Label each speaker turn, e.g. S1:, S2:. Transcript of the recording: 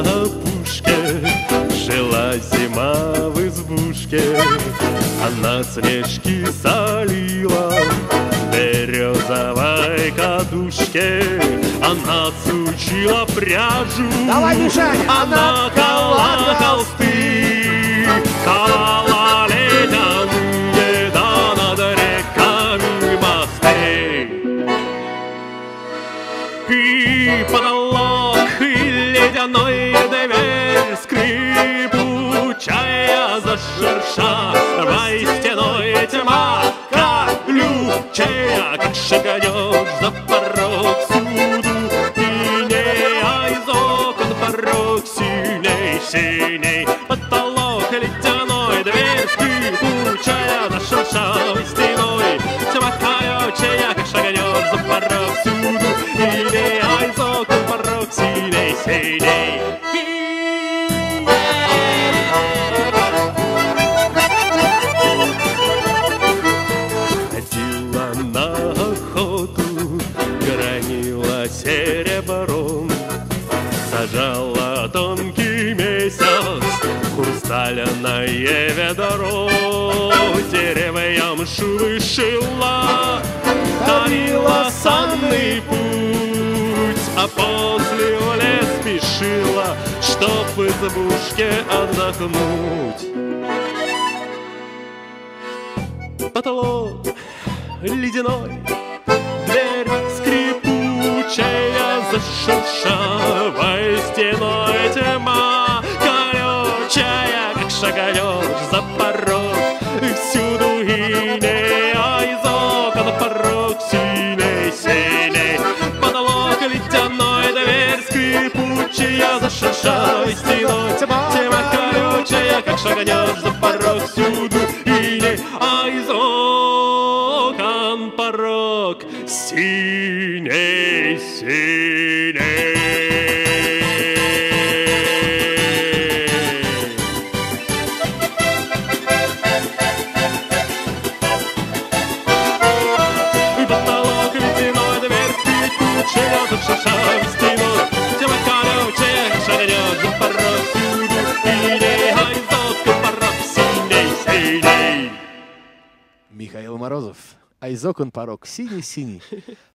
S1: на опушке жила зима в избушке. Она снежки солила в березовой кадушке. Она сучила пряжу,
S2: давай, Мишаня!
S1: она кала холсты, кала ледяные, да над реками мосты. И потолок, и ледяной дверь скрипучая зашершавой стеной тьма колючая, как шагнешь за порог всюду иней, а из окон порог синий, потолок ледяной, дверь скрипучая зашершавой стеной тьма колючая, как шагнешь за порог всюду иней, а из окон порог синий. Ходила на охоту, гранила серебром, сажала тонкий месяц в хрустальное ведро, деревьям вышила, томила санный путь, а после в лес спешила, чтоб в избушке отдохнуть. Потолок ледяной, дверь скрипучая, зашуршавой стеной тьма колючая, как шагнешь за порог, и всюду иней, а из окон порог синий. Потолок ледяной, дверь скрипучая, зашуршавой стеной тьма колючая, как шагнешь за порог, всюду иней, а из окон порог синий. И потолок ледяной, дверь скрипучая, зашуршавой стеной тьма колючая, как шагнешь за порог, всюду иней, а из окон порог синий.
S2: Михаил Морозов, а из окон порог синий-синий.